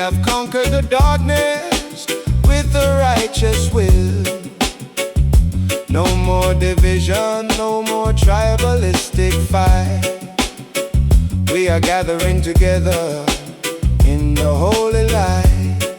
have conquered the darkness with a righteous will. No more division, no more tribalistic fight. We are gathering together in the holy light.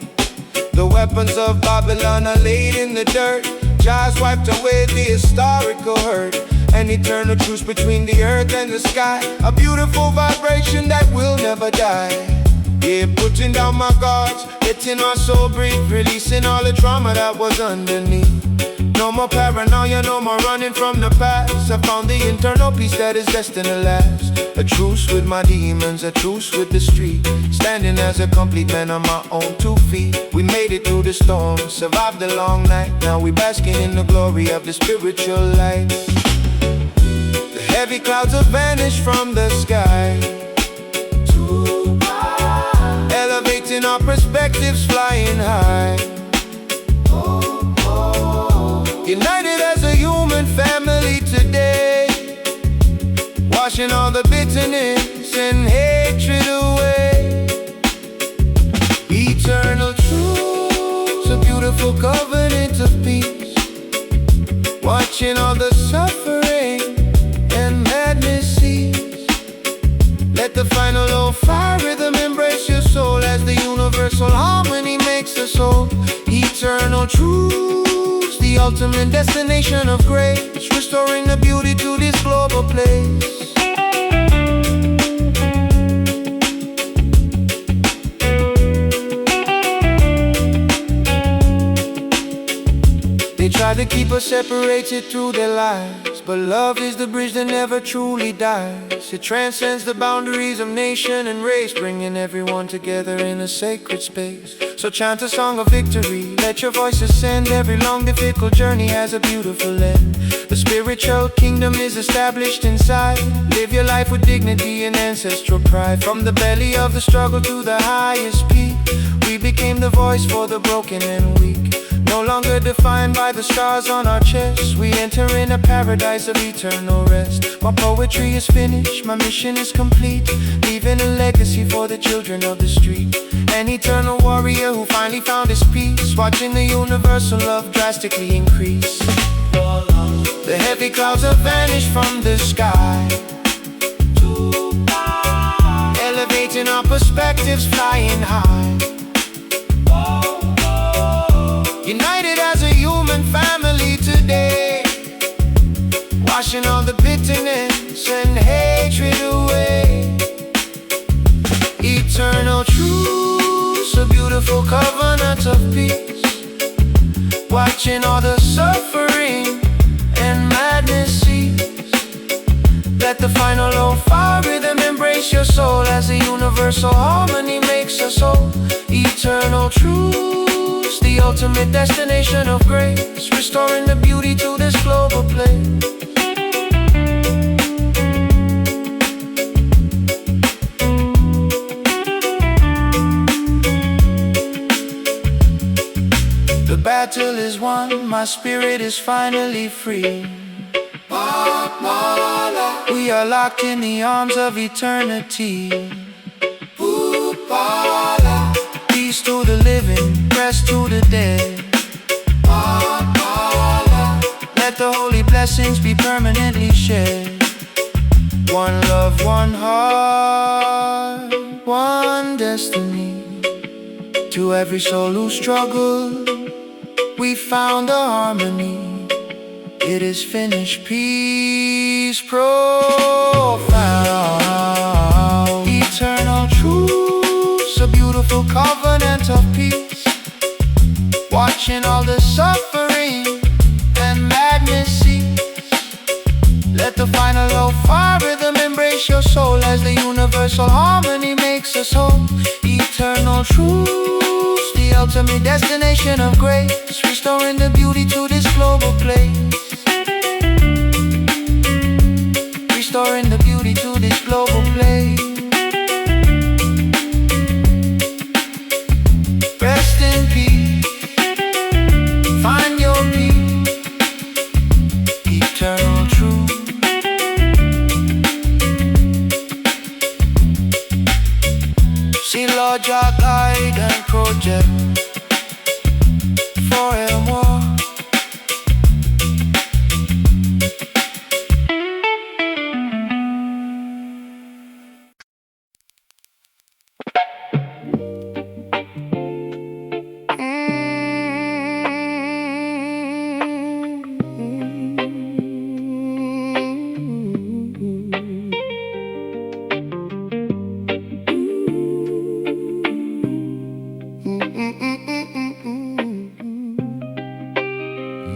The weapons of Babylon are laid in the dirt. Jah's wiped away the historical hurt. An eternal truce between the earth and the sky. A beautiful vibration that will never die. Yeah, putting down my guards, letting my soul breathe, releasing all the trauma that was underneath. No more paranoia, no more running from the past. I found the internal peace that is destined to last. A truce with my demons, a truce with the street. Standing as a complete man on my own 2 feet. We made it through the storm, survived the long night. Now we basking in the glory of the spiritual light. The heavy clouds have vanished from the sky, elevating our perspectives, flying high. United as a human family today, washing all the bitterness and hatred away. Eternal truths, a beautiful covenant of peace, watching all the suffering and madness cease. Let the final low fire rhythm embrace your soul as the universal harmony makes the soul. Eternal truths, the ultimate destination of grace, restoring the beauty to this global place. They try to keep us separated through their lives, but love is the bridge that never truly dies. It transcends the boundaries of nation and race, bringing everyone together in a sacred space. So chant a song of victory, let your voice ascend. Every long difficult journey has a beautiful end. The spiritual kingdom is established inside. Live your life with dignity and ancestral pride. From the belly of the struggle to the highest peak, we became the voice for the broken and weak. No longer defined by the stars on our chests, we enter in a paradise of eternal rest. My poetry is finished, my mission is complete, leaving a legacy for the children of the street. An eternal warrior who finally found his peace, watching the universal love drastically increase. The heavy clouds have vanished from the sky, elevating our perspectives, flying high. United as a human family today, washing all the bitterness and hatred away. Eternal truths, a beautiful covenant of peace, watching all the suffering and madness cease. Let the final low fire rhythm embrace your soul as the universal harmony makes us whole. Eternal truths, the ultimate destination of grace, restoring the beauty to this global place. The battle is won, my spirit is finally free. We are locked in the arms of eternity. Peace to the living, rest to the dead. Let the holy blessings be permanently shared. One love, one heart, one destiny. To every soul who struggled, we found a harmony. It is finished, peace profound. Eternal truths, a beautiful covenant of peace, watching all the suffering and madness cease. Let the final low fire rhythm embrace your soul as the universal harmony makes us whole. Eternal truths, the ultimate destination of grace, restoring the beauty to this global place. Restoring the beauty to this global place. Rest in peace, find your peace. Eternal truth. See Lord Jah guide and forevermore.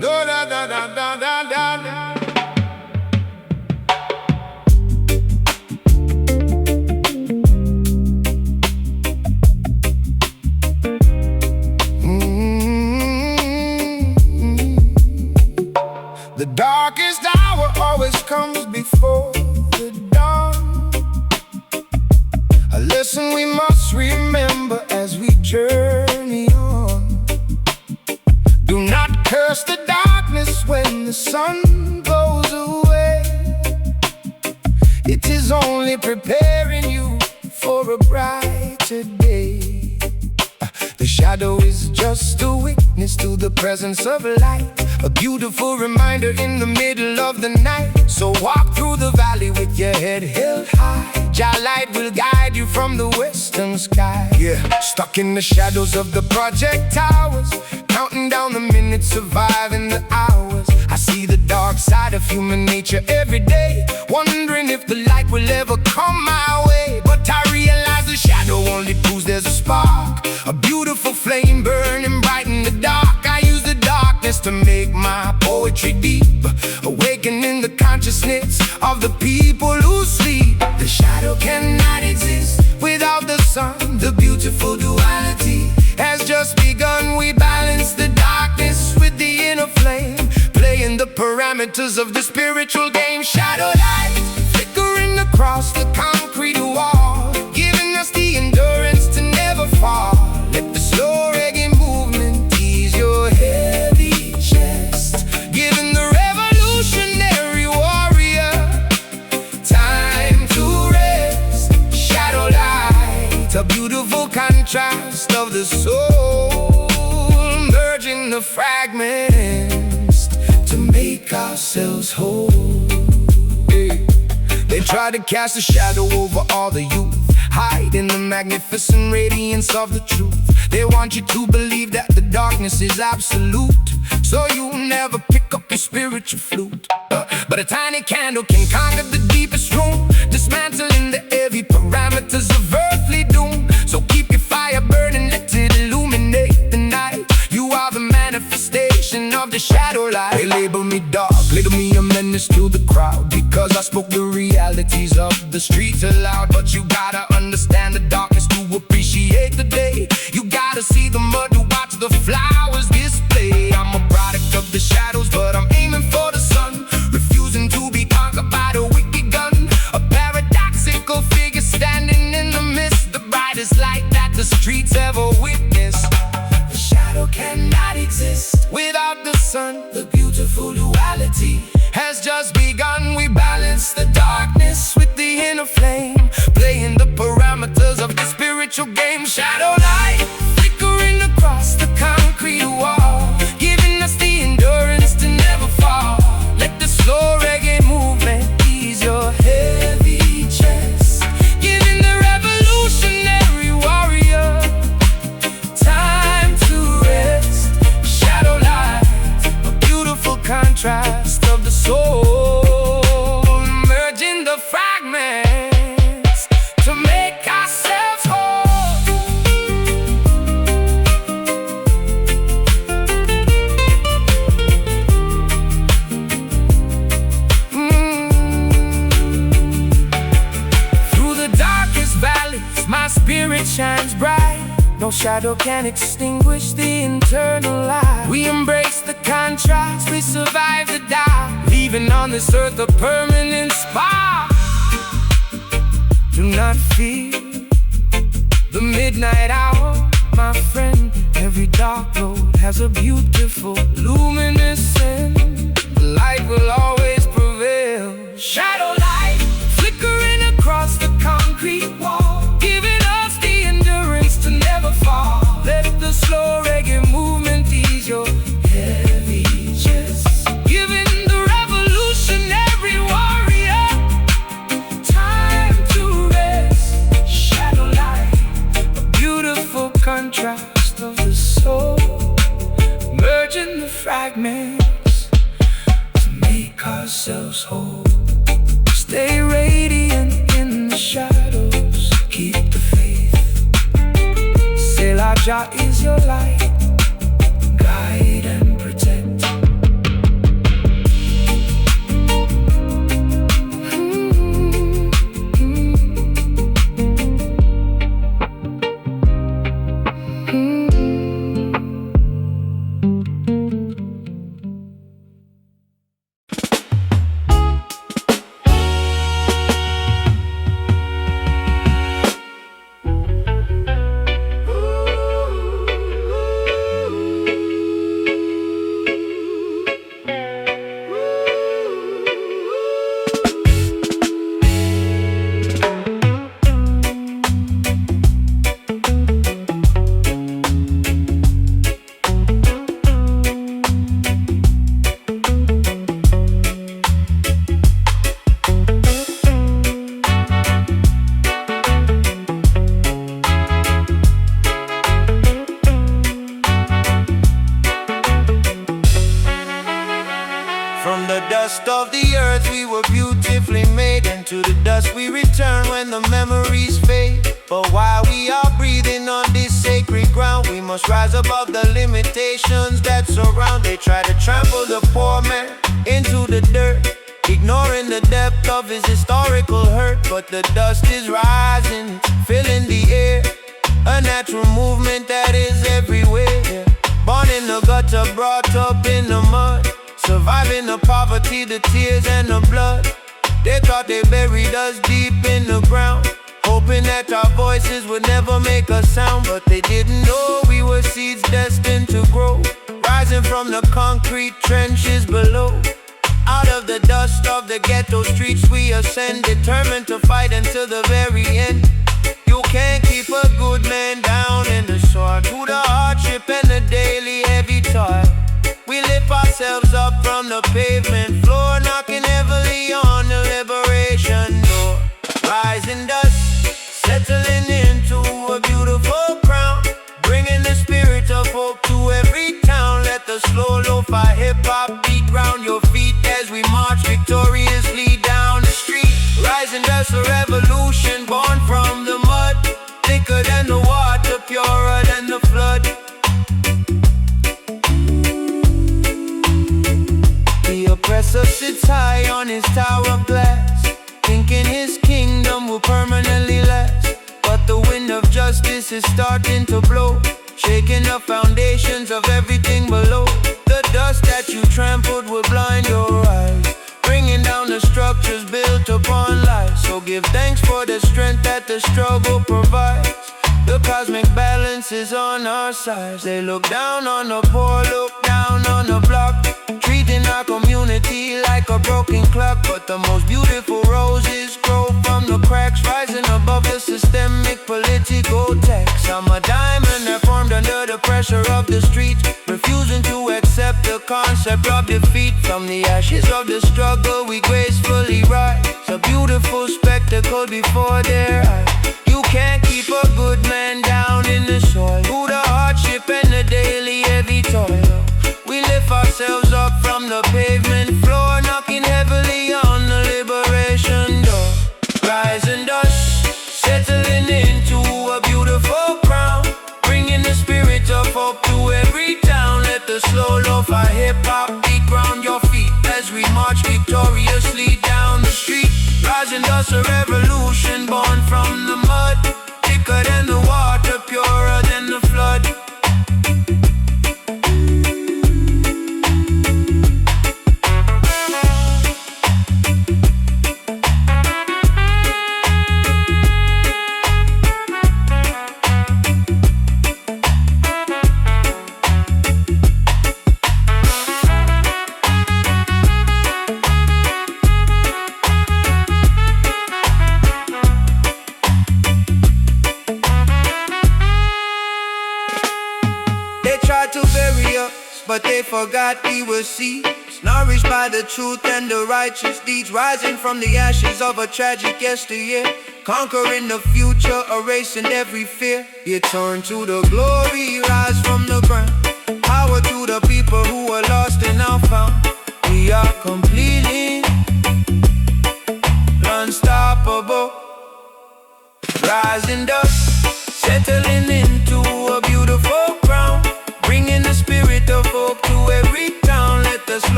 Da da da da da da da. The darkest hour always comes before the dawn. A lesson we must remember as we journey on. Do not curse the darkness when the sun goes away. It is only preparing you for a brighter day. The shadow is just a witness to the presence of light, a beautiful reminder in the middle of the night. So walk through the valley with your head held high. Jah light will guide you from the western sky. Yeah, stuck in the shadows of the project towers, counting down the minutes, surviving the hours. I see the dark side of human nature every day, wondering if the light will ever come my way. But I realize the shadow only proves there's a spark, a beautiful flame burning bright in the dark. I use the darkness to make my poetry deep, awakening the consciousness of the people who sleep. The shadow cannot exist without the sun. The beautiful duality has just begun. We balance the darkness with the inner flame, playing the parameters of the spiritual game. Shadow light flickering across the concrete wall, giving us the endurance to never fall. Let the slow reggae movement ease your heavy chest, giving the revolutionary warrior time to rest. Shadow light, a beautiful contrast of the soul, merging the fragments to make ourselves whole. Hey. They try to cast a shadow over all the youth, hide in the magnificent radiance of the truth. They want you to believe that the darkness is absolute, so you never pick up your spiritual flute. But a tiny candle can conquer the deepest room, dismantling the heavy parameters of earthly doom. So keep your fire burning, let it illuminate the night. You are the manifestation of the shadow light. They label me dark, label me a menace to the crowd, because I spoke the realities of the streets aloud. But you gotta understand the darkness to appreciate the day. You gotta see the mud to watch the flowers display. I'm a product of the shadows, but I'm aiming for the sun, refusing to be conquered by the wicked gun. A paradoxical figure standing in the mist, the brightest light that the streets ever witnessed. The shadow cannot exist without the sun. The beautiful duality has just begun. We balance the darkness with the inner flame, playing the parameters of the spiritual game. Shadow light flickering across the concrete wall, giving us the endurance to never fall. Let the slow reggae movement ease your heavy chest, giving the revolutionary warrior time to rest. Shadow light, a beautiful contrast of the soul, merging the fragments to make ourselves whole. Through the darkest valleys, my spirit shines bright. No shadow can extinguish the internal light. We embrace the contrast, we survive the doubt, leaving on this earth a permanent spark. Do not fear the midnight hour, my friend. Every dark road has a beautiful luminous end. Light will always prevail. Shadow light flickering across the concrete wall, giving us the endurance to never fall. Let the fragments to make ourselves whole. Stay radiant in the shadows, keep the faith. Selajah is your light, guide and protect. Of the earth we were beautifully made, and to the dust we return when the memories fade. But while we are breathing on this sacred ground, we must rise above the limitations that surround. They try to trample the poor man into the dirt, ignoring the depth of his historical hurt. But the dust is rising, filling the air, a natural movement that is everywhere. Born in the gutter, brought up in the mud, surviving the poverty, the tears and the blood. They thought they buried us deep in the ground, hoping that our voices would never make a sound. But they didn't know we were seeds destined to grow, rising from the concrete trenches below. Out of the dust of the ghetto streets we ascend, determined to fight until the very end. You can't keep a good man down in the soil, through the hardship and the daily heavy toil. We lift ourselves up from the pavement floor, knocking heavily on the liberation door. Rising dust, settling into a beautiful crown, bringing the spirit of hope to every town. Let the slow lo-fi hip-hop beat round your feet as we march victoriously down the street. Rising dust, a revolution born from the mud, thicker than the water, purer than the flood. The oppressor sits high on his tower of glass, thinking his kingdom will permanently last. But the wind of justice is starting to blow, shaking the foundations of everything below. The dust that you trampled will blind your eyes, bringing down the structures built upon lies. So give thanks for the strength that the struggle provides. The cosmic balance is on our sides. They look down on the poor, look down on the block, treating our community like a broken clock. But the most beautiful roses grow from the cracks, rising above the systemic political tax. I'm a diamond that formed under the pressure of the streets, refusing to accept the concept of defeat. From the ashes of the struggle we gracefully rise, a beautiful spectacle before their eyes. You can't keep a good man down in the soil, through the hardship and the daily heavy toil. We lift ourselves up from the pavement floor, knocking heavily on the liberation door. Rising dust, settling into a beautiful crown, bringing the spirit of hope to every town. Let the slow lo-fi hip-hop beat round your feet as we march victoriously down the street. Rising dust, a revolution born from the mud, thicker than the water, purer than the flood. But they forgot we were seeds, nourished by the truth and the righteous deeds, rising from the ashes of a tragic yesteryear, conquering the future, erasing every fear. You turn to the glory, rise from the ground, power to the people who are lost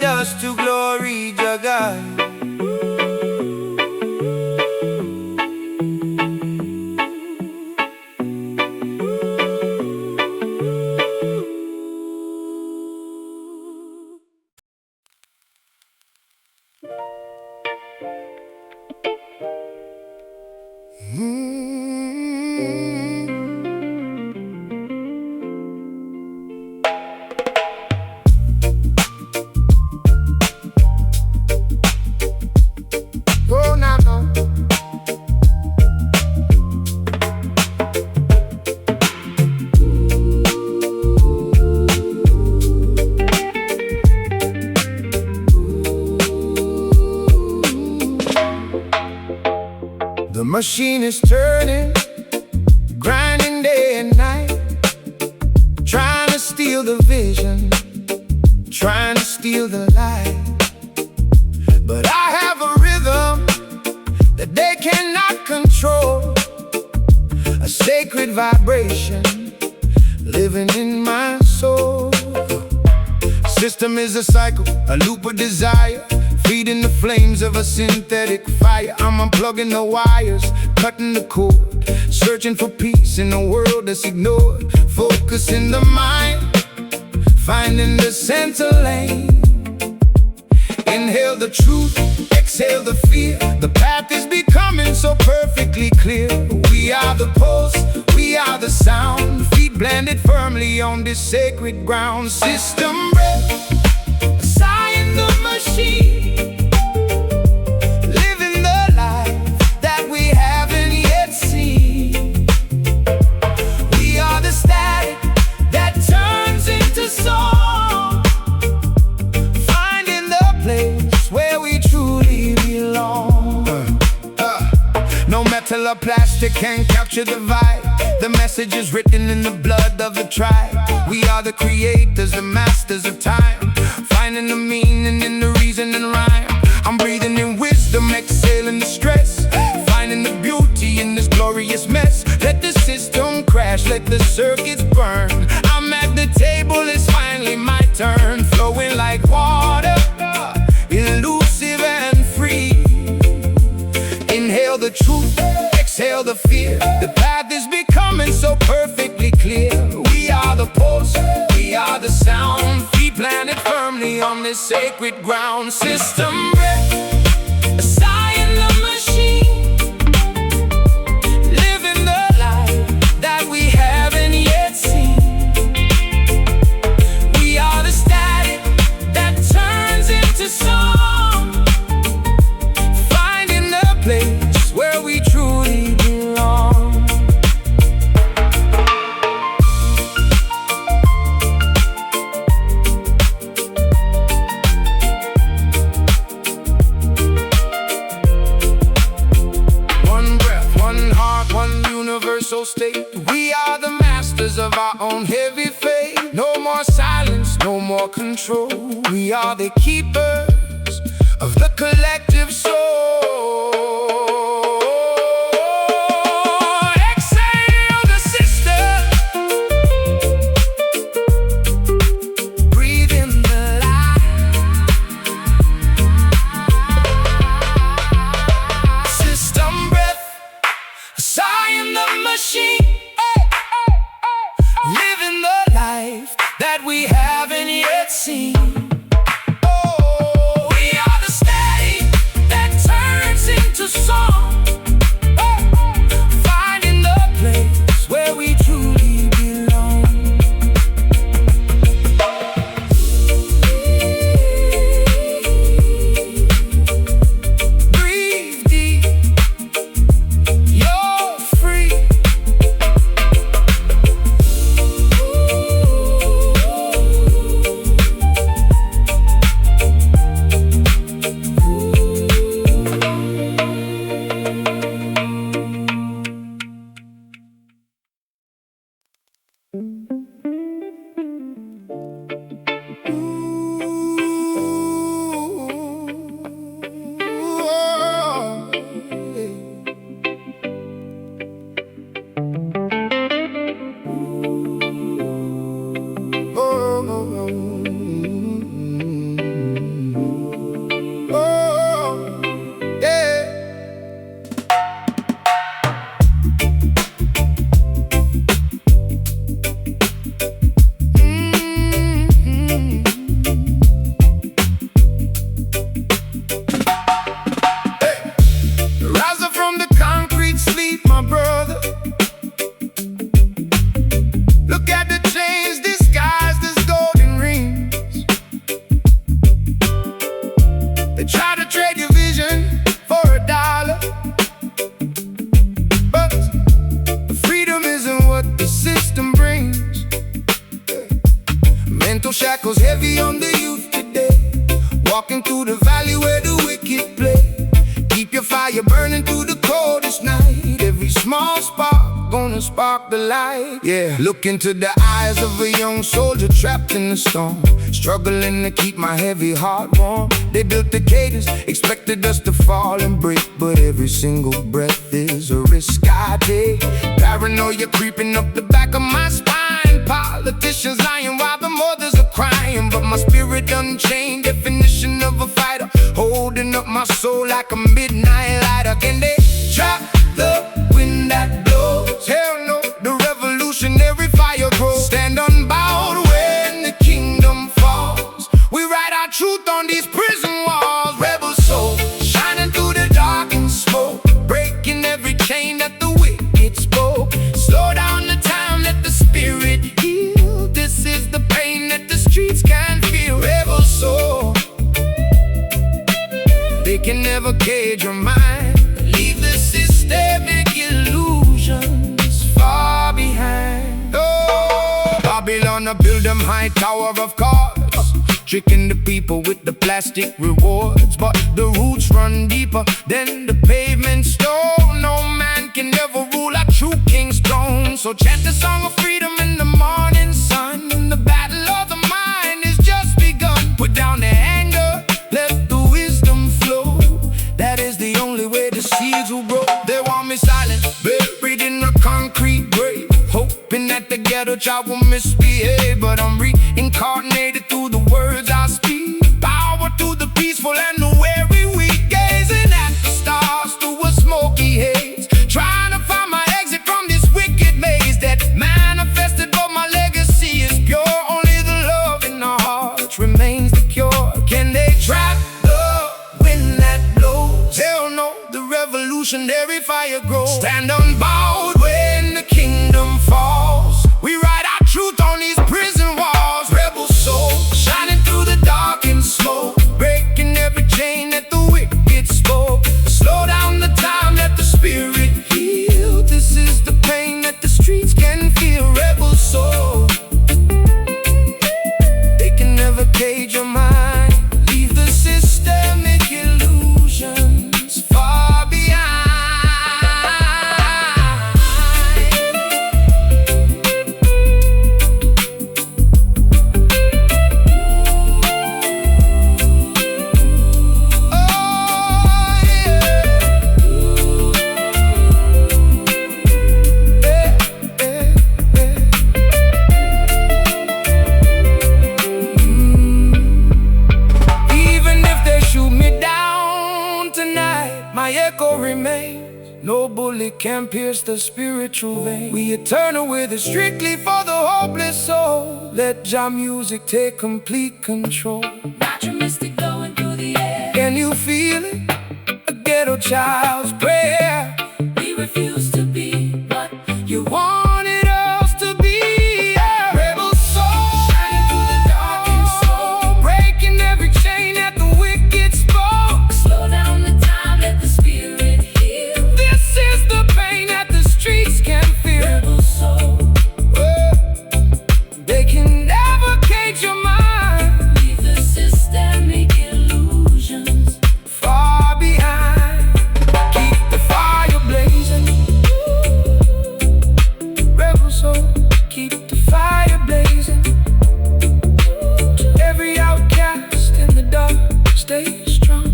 dust to glory, Jagai. The machine is turning, grinding day and night, trying to steal the vision, trying to steal the light. But I have a rhythm that they cannot control, a sacred vibration living in my soul. System is a cycle, a loop of desire, feeding the flames of a synthetic fire. I'm unplugging the wires, cutting the cord, searching for peace in a world that's ignored. Focusing the mind, finding the center lane. Inhale the truth, exhale the fear. The path is becoming so perfectly clear. We are the pulse, we are the sound, feet planted firmly on this sacred ground. System breath, a sigh in the machine, or plastic can't capture the vibe. The message is written in the blood of the tribe. We are the creators, the masters of time, finding the meaning in the reason and rhyme. I'm breathing in wisdom, exhaling the stress, finding the beauty in this glorious mess. Let the system crash, let the circuits burn. I'm at the table, it's finally my turn. Flowing like water, elusive and free. Inhale the truth, exhale the fear. The path is becoming so perfectly clear. We are the pulse, we are the sound, feet planted firmly on this sacred ground. System breath, a sigh in the machine, living the life that we haven't yet seen. We are the static that turns into song, finding the place where we truly belong. One breath, one heart, one universal state. We are the masters of our own heavy fate. No more silence, no more control. We are the keepers of the collective soul. That we haven't yet seen. Oh, we are the static that turns into song, finding the place where we truly belong. Breathe deep, you're free. Mental shackles heavy on the youth today, walking through the valley where the wicked play. Keep your fire burning through the coldest night. Every small spark gonna spark the light. Yeah, look into the eyes of a young soldier trapped in the storm, struggling to keep my heavy heart warm. They built the cages, expected us to fall and break, but every single breath is a risk I take. Paranoia creeping up the back of my spine. Politicians lying while the mothers are crying, but my spirit unchained, definition of a fighter, holding up my soul like a midnight lighter. Can they trap the wind that blows? Hell no, the revolutionary fire grows. Stand unbowed when the kingdom falls. We write our truth on these prison walls. Rebel soul, shining through the dark and smoke, breaking every chain that the wicked spoke. Slow down the time, let the spirit heal. This is the pain that the streets can feel. Rebel soul, they can never cage your mind. Leave the systemic illusions far behind. Oh, Babylon, I build them high tower of cards, tricking the people with the plastic rewards. But the roots run deeper than the pavement stone. No man can ever rule a true king's throne. So chant the song of freedom in the morning sun. The battle of the mind is just begun. Put down the anger, let the wisdom flow. That is the only way the seeds will grow. They want me silent, buried in a concrete grave, hoping that the ghetto child will misbehave. But I'm reincarnated through the words I speak. Power to the peaceful and the weary weak, gazing at the stars through a smoky haze, trying to find my exit from this wicked maze that manifested. But my legacy is pure. Only the love in our hearts remains the cure. Can they trap the wind that blows? Hell no, the revolutionary fire grows. Stand unbowed when the kingdom falls. We write our truth on these prison walls. Rebel soul, shining through the dark and smoke, breaking every chain that the wicked spoke. Slow down the time, let the spirit heal. This is the pain that the streets can feel. Rebel soul, they can never cage your mind. Leave the systemic illusions far behind. No bullet can pierce the spiritual vein. We eternal with it, strictly for the hopeless soul. Let Jah music take complete control. Natural mystic blowing through the air. Can you feel it? A ghetto child's prayer. We refuse to be what You wanted us to be. A rebel soul, shining through the dark and smoke, breaking every chain that the wicked spoke. slow down the time, let the spirit heal. This is the pain that the streets can feel. Rebel soul, They can never cage your mind. leave the systemic illusions Far behind. Keep the fire blazing. Rebel soul, keep the fire blazing. Every outcast in the dark, stay strong.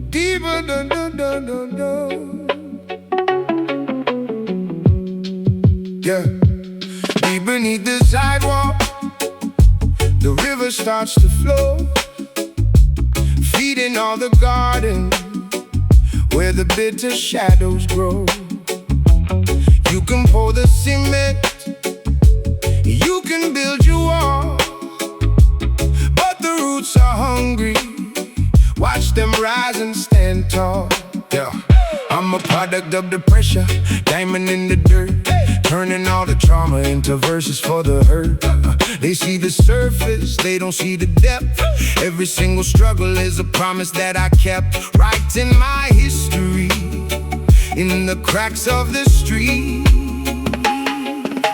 Deeper, dun, dun, dun, dun, dun. Yeah, deep beneath the sidewalk, the river starts to flow, feeding all the gardens where the bitter shadows grow. You can pour the cement, you can build your wall, but the roots roots are hungry, watch them rise and stand tall. Yeah, I'm a product of the pressure, diamond in the dirt, turning all the trauma into verses for the hurt. They see the surface, they don't see the depth. Every single struggle is a promise that I kept. Writing my history in the cracks of the street.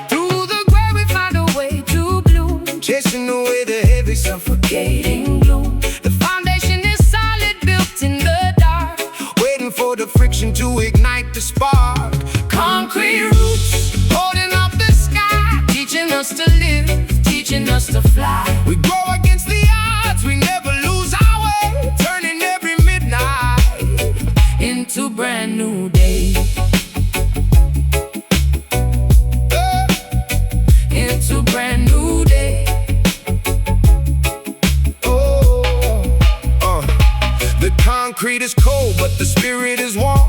Through the gray we find a way to bloom, Chasing away the heavy, suffocating gloom. The foundation is solid, built in the dark, waiting for the friction to ignite the spark. concrete roots holding up the sky, teaching us to live, teaching us to fly. We grow against the odds, we never lose our way, turning every midnight Into brand new day, into brand new day. The concrete is cold, but the spirit is warm.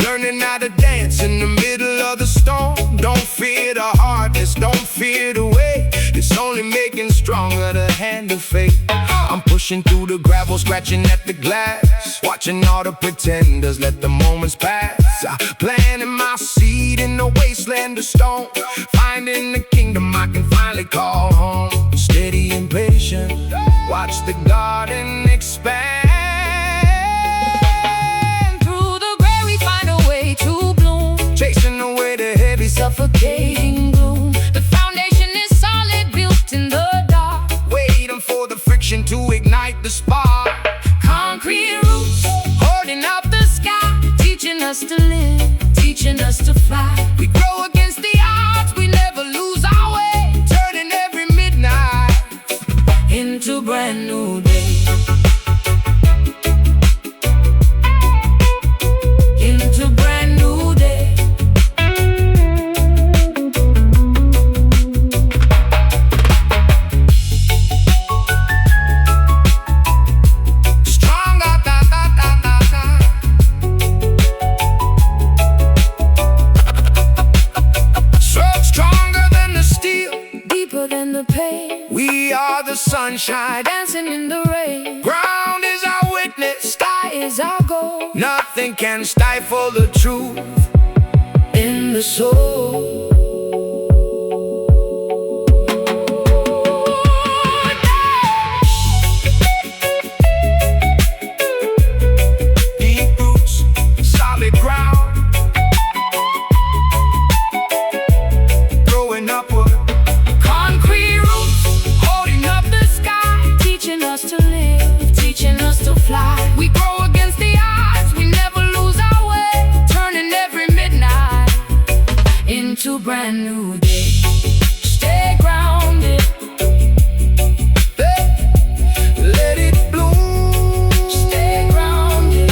Learning how to dance in the middle of the storm. Don't fear the hardness, don't fear the way. It's only making stronger the hand of fate. I'm pushing through the gravel, scratching at the glass, watching all the pretenders let the moments pass. Planting my seed in the wasteland of stone, finding the kingdom I can finally call home. Steady and patient, watch the garden expand. Chasing away the heavy, Suffocating gloom. The foundation is solid, built in the dark, waiting for the friction to ignite the spark. concrete roots holding up the sky, teaching us to live, teaching us to fly. We grow against the odds, we never lose our way, turning every midnight Into brand new day, into brand new day. stronger, so stronger than the steel. Deeper than the pain, We are the sunshine, dancing in the rain. ground is our witness. Sky is our goal, Nothing can stifle the truth in the soul. Deep roots, solid ground, growing upward. Concrete roots holding up the sky, teaching us to live, teaching us to fly. We grow against the odds, we never lose our way, turning every midnight into brand new day. Stay grounded, Let it bloom. stay grounded,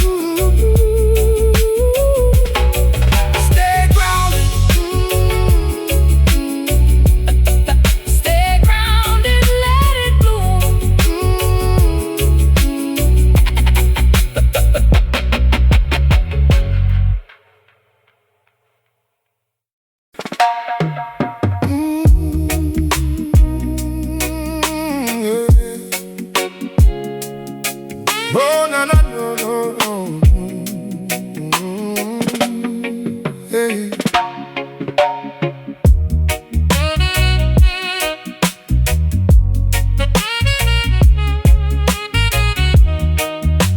Stay grounded. stay grounded, let it bloom. Oh, no, no, no, no, no. Hey.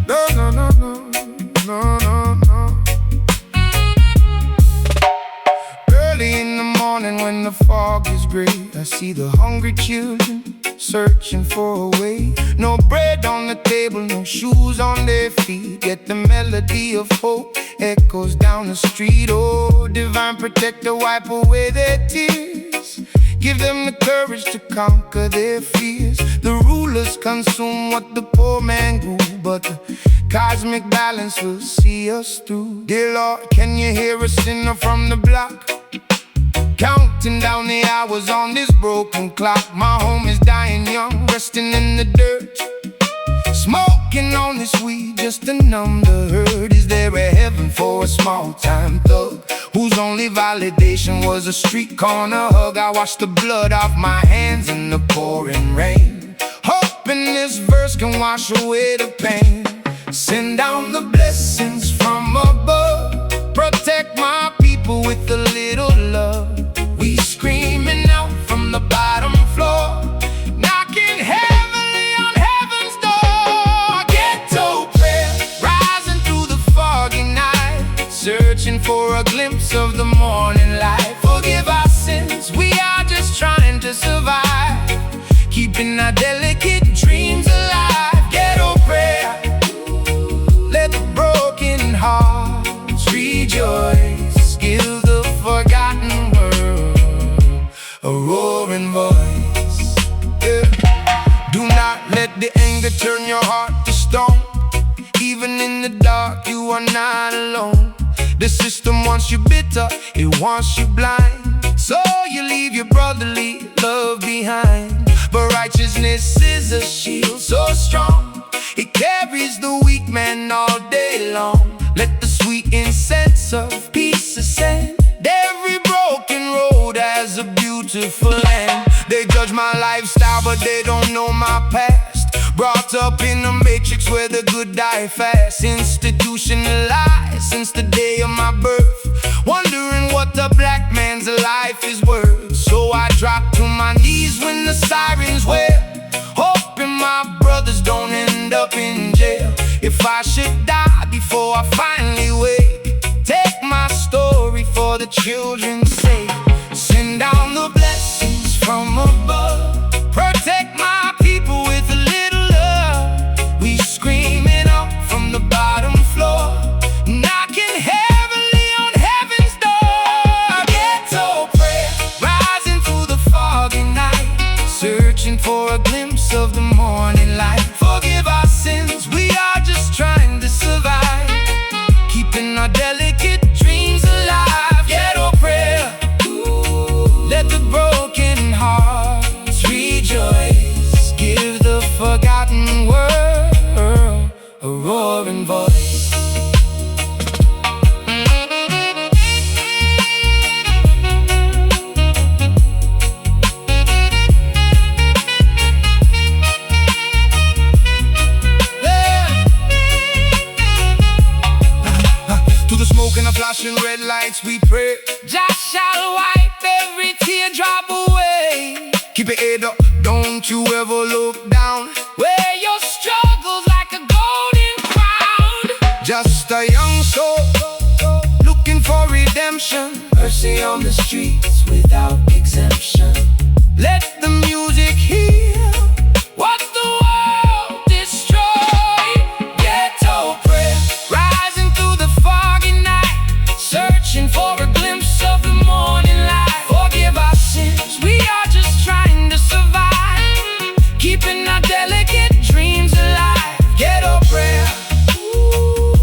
No, no, no, no, no, no, no. Early in the morning when the fog is gray, I see the hungry children searching for a way. No bread on the table, no shoes on their feet, yet the melody of hope echoes down the street. Oh, divine protector, wipe away their tears, give them the courage to conquer their fears. The rulers consume what the poor man grew, but the cosmic balance will see us through. Dear Lord, can you hear a sinner from the block? Counting down the hours on this broken clock. My home is dying young, resting in the dirt, smoking on this weed just to numb the hurt. Is there a heaven for a small-time thug whose only validation was a street corner hug? I washed the blood off my hands in the pouring rain, hoping in this verse can wash away the pain. Send down the blessings from above. Protect my people with a little love. We screaming out from the bottom floor, knocking heavily on heaven's door. Ghetto prayer, rising through the foggy night, searching for a glimpse of the morning light. Forgive our sins, we are just trying to survive, keeping our delicate dreams alive. Ghetto prayer, let the broken hearts rejoice. Give the forgotten world a roaring voice. Yeah. Do not let the anger turn your heart to stone. Even in the dark, you are not alone. The system wants you bitter, it wants you blind, so you leave your brotherly love behind. But righteousness is a shield so strong, it carries the weak man all day long. Let the sweet incense of peace ascend. Every broken road has a beautiful end. They judge my lifestyle, but they don't know my past. Brought up in a matrix where the good die fast. Institutionalized since the day of my birth, wondering what the black man's life is worth. So I drop to my knees when the sirens wail, hoping my brothers don't end up in jail. If I should die before I finally wake, take my story for the children's sake. Send down the blessings from above. Protect my people with a little love. We screaming out from the bottom floor, knocking heavily on heaven's door. Ghetto prayer, rising through the foggy night, searching for a glimpse of the morning light. Forgive our sins, we are just trying to survive, keeping our delicate dreams alive. Ghetto prayer, let the broken hearts rejoice. Give the forgotten world a roaring voice. To the smoke and the flashing red lights we pray, Jah shall wipe every teardrop away. Keep your head up, don't you ever look down. Wear your struggles like a golden crown. Just a young soul looking for redemption. Mercy on the streets without exemption. Let the music heal what the world destroyed. Ghetto prayer, rising through the foggy night, searching for a glimpse of the morning light. Forgive our sins, we are just trying to survive, keeping our delicate dreams alive. Ghetto prayer,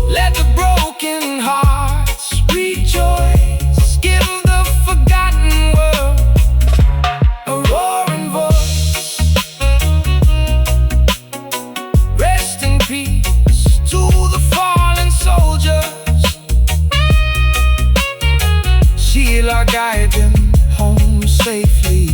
let the broken hearts rejoice. Give the forgotten world a roaring voice. Rest in peace to the fallen soldiers. She'll guide them home safely.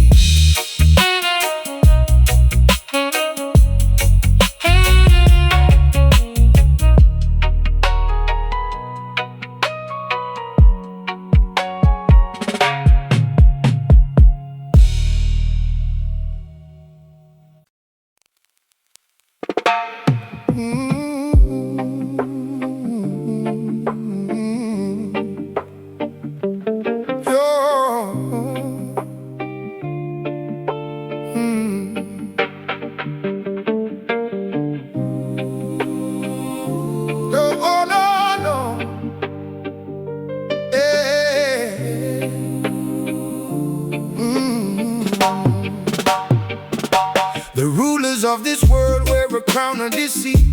The rulers of this world wear a crown of deceit,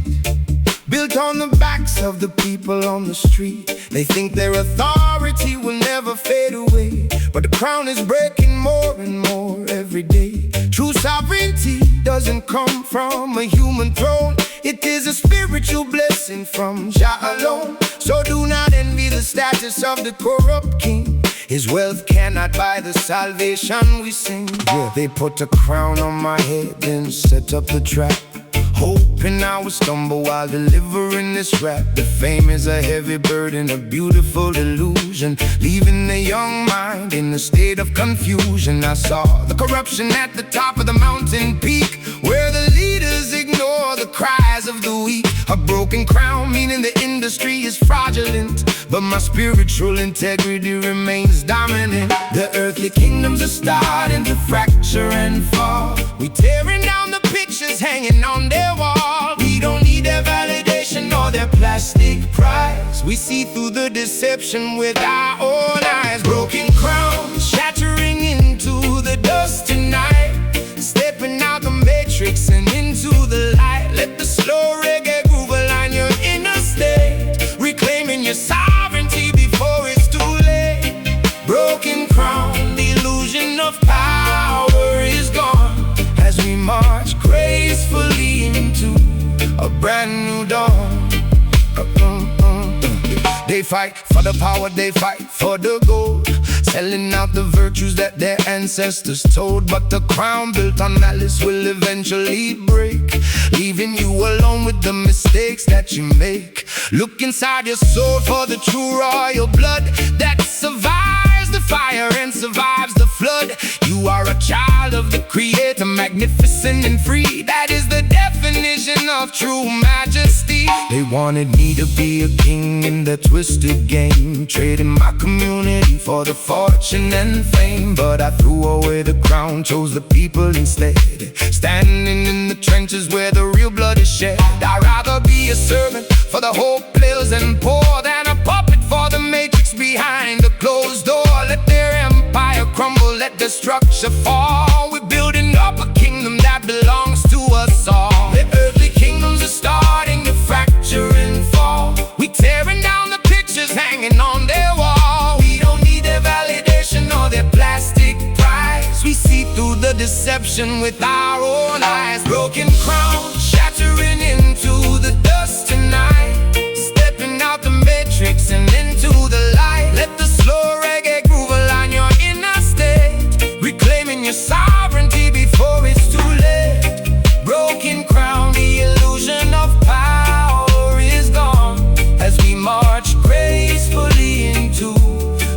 built on the backs of the people on the street. They think their authority will never fade away, but the crown is breaking more and more every day. True sovereignty doesn't come from a human throne, it is a spiritual blessing from Jah alone. So do not envy the status of the corrupt king. His wealth cannot buy the salvation we sing. Yeah. They put a crown on my head, then set up the trap. hoping I would stumble while delivering this rap. The fame is a heavy burden, a beautiful delusion, leaving the young mind in a state of confusion. I saw the corruption at the top of the mountain peak, where the leaders ignore the cries of the weak. A broken crown, meaning the industry is fraudulent, but my spiritual integrity remains dominant. The earthly kingdoms are starting to fracture and fall. We tearing down the pictures hanging on their wall. We don't need their validation or their plastic prize. We see through the deception with our own eyes. Broken crowns shattering into the dust tonight, stepping out the matrix and into the light. Let the slow reggae groove align your inner state, reclaiming your sovereignty before it's too late. Broken crown, the illusion of power is gone, as we march gracefully into a brand new dawn. They fight for the power, they fight for the gold, selling out the virtues that their ancestors told. But the crown built on malice will eventually break, leaving you alone with the mistakes that you make. Look inside your soul for the true royal blood that survives the fire and survives the flood. You are a child of the Creator, magnificent and free. That is the definition of true majesty. They wanted me to be a king in their twisted game, trading my community for the fortune and fame. But I threw away the crown, chose the people instead, standing in the trenches where the real blood is shed. I'd rather be a servant for the hopeless and poor than a puppet for the matrix behind a closed door. Let their empire crumble, let the structure fall. We're building up a kingdom that belongs to us all. The earthly kingdoms are starting to fracture and fall. We tearing down the pictures hanging on their wall. We don't need their validation or their plastic prize. We see through the deception with our own eyes. Broken crowns shattering into the dust tonight, stepping out the matrix and into the light. Let the slow reggae groove align your inner state, reclaiming your sovereignty before it's too late. Broken crown, the illusion of power is gone, as we march gracefully into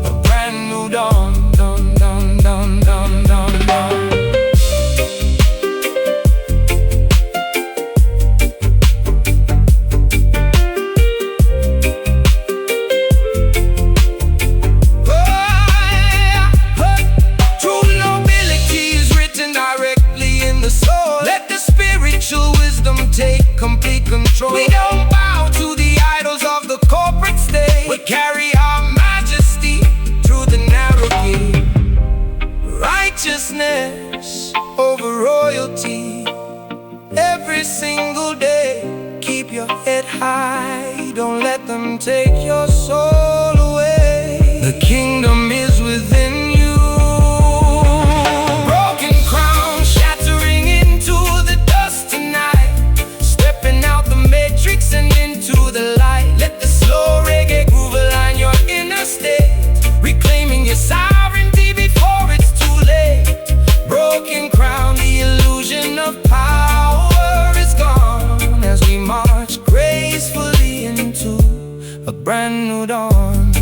a brand new dawn. Dawn, dawn, dawn, dawn, dawn, dawn. Take complete control. We don't bow to the idols of the corporate state. We carry our majesty through the narrow gate. Righteousness over royalty. Every single day, keep your head high. Don't let them take your soul away. The kingdom is within you. Broken crown shattering into the dust tonight, matrix and into the light. Let the slow reggae groove align your inner state, reclaiming your sovereignty before it's too late. Broken crown, the illusion of power is gone, as we march gracefully into a brand new dawn.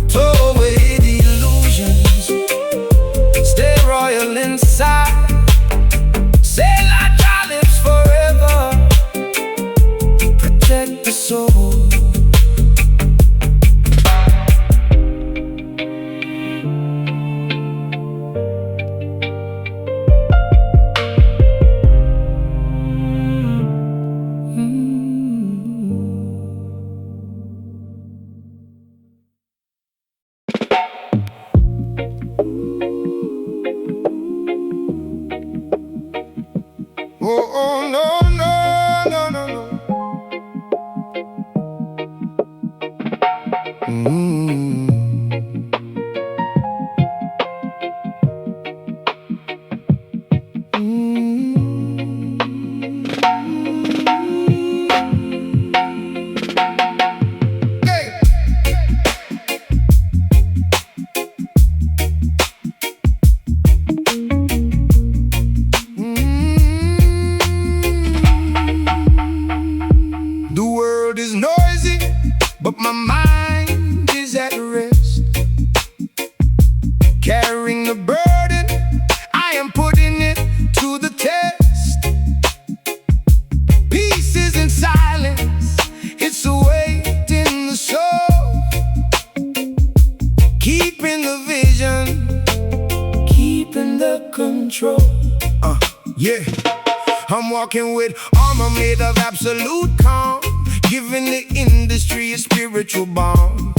Throw away the illusions, stay royal inside. Say like our lips forever, protect the soul. but my mind is at rest. Carrying the burden, I am putting it to the test. Peace isn't silence, it's a weight in the soul. Keeping the vision, keeping the control. Yeah, I'm walking with armor made of absolute calm, giving the industry a spiritual bomb.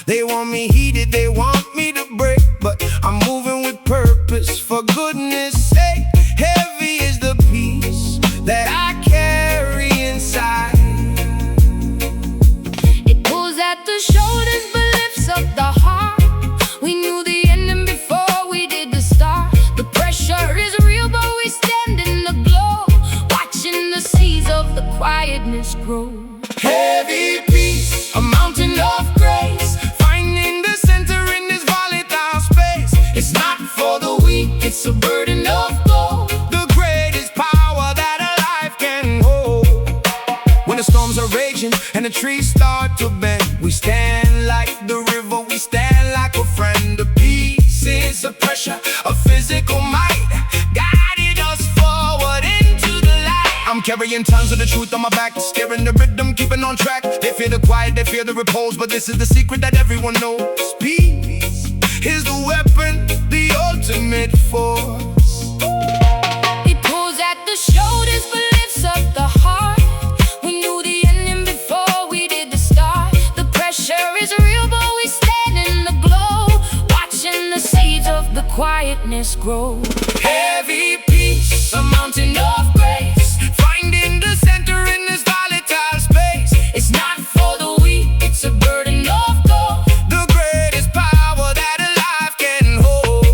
They want me heated, they want me to break, but I'm moving with purpose, for goodness sake. Heavy is the peace that I carry inside. It pulls at the shoulders but lifts up the heart. We knew the ending before we did the start. The pressure is real but we stand in the glow, watching the seeds of the quietness grow. Heavy peace, a mountain of grace, finding the center in this volatile space. It's not for the weak, it's a burden of gold, the greatest power that a life can hold. When the storms are raging and the trees start to bend, we stand like the river, we stand like a friend. The peace is a pressure, a physical might, guiding us forward into the light. I'm carrying tons of the truth on my back, steering the rhythm, keeping on track. They fear the quiet, they fear the repose, but this is the secret that everyone knows. Peace is the weapon, the ultimate force. It pulls at the shoulders but lifts up the heart. We knew the ending before we did the start. The pressure is real but we stand in the glow, watching the seeds of the quietness grow. Heavy peace, a mountain of grace, finding the center in this volatile space. It's not for the weak, it's a burden of gold, the greatest power that a life can hold.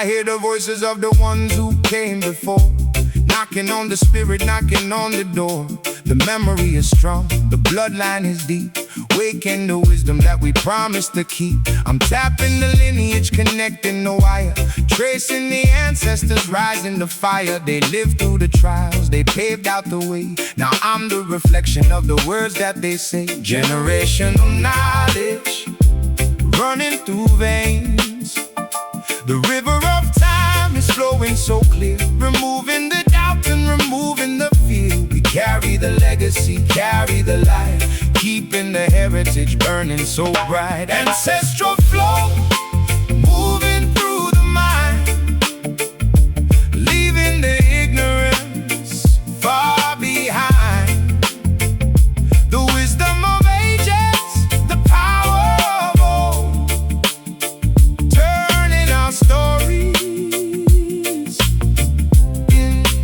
I hear the voices of the ones who came before, knocking on the spirit, knocking on the door. The memory is strong, the bloodline is deep, waking the wisdom that we promised to keep. I'm tapping the lineage, connecting the wire, tracing the ancestors, rising the fire. They lived through the trials, they paved out the way. Now I'm the reflection of the words that they say. Generational knowledge running through veins. The river of time is flowing so clear, removing the legacy, carry the light, keeping the heritage burning so bright. Ancestral flow, moving through the mind, leaving the ignorance far behind. The wisdom of ages, the power of old, turning our stories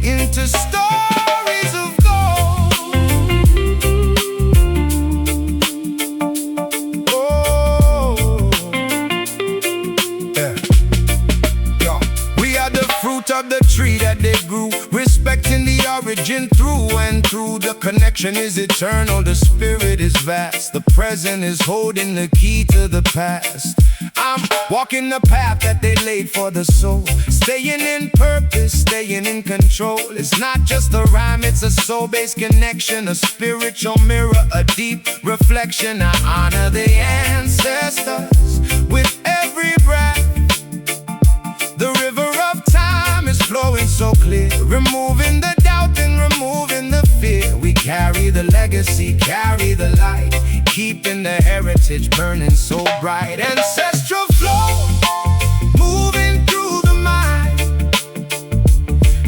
into stories of gold. Oh, yeah. Yo, we are the fruit of the tree that they grew, respecting the origin through and through. The connection is eternal, the spirit is vast, the present is holding the key to the past. I'm walking the path that they laid for the soul, staying in purpose, staying in control. It's not just a rhyme, it's a soul-based connection, a spiritual mirror, a deep reflection. I honor the ancestors with every breath. The river of time is flowing so clear, removing the doubt and removing the fear. We carry the legacy, carry the light, keeping the heritage burning so bright. Ancestral flow, moving through the mind,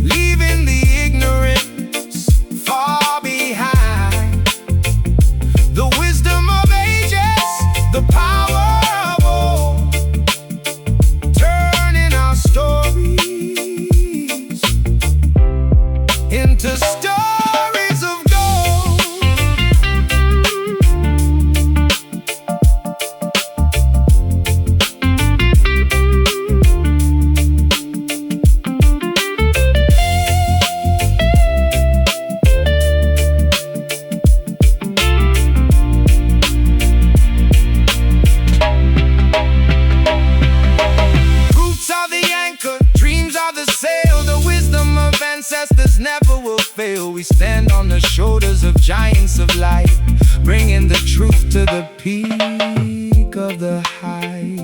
leaving the ignorance far behind. The wisdom of ages, the power of old, turning our stories into stories of gold. Roots are the anchor, dreams are the sail. The wisdom of ancestors never will fail. We stand on the shoulders of giants of light, bringing the truth to the peak of the height.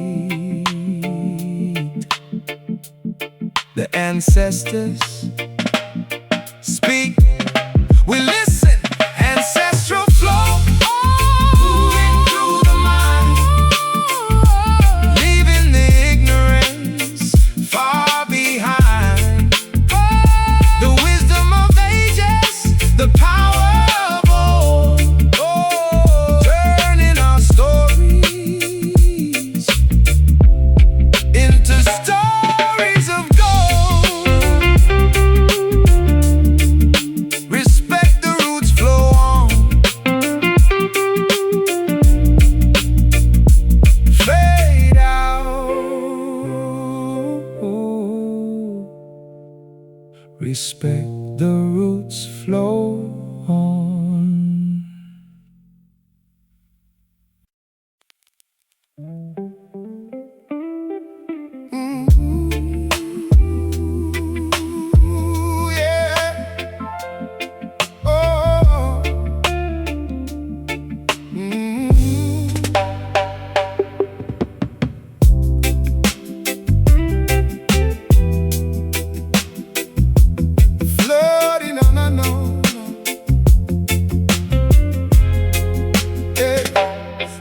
The ancestors speak, we listen. Ancestral flow, moving through the mind, leaving the ignorance far behind. The wisdom of ages, the power of old, turning our stories into stories of gold. Respect the roots, flow on, fade out. Respect the roots, flow on. Ooh, yeah. Oh. Floating on a no. Yeah.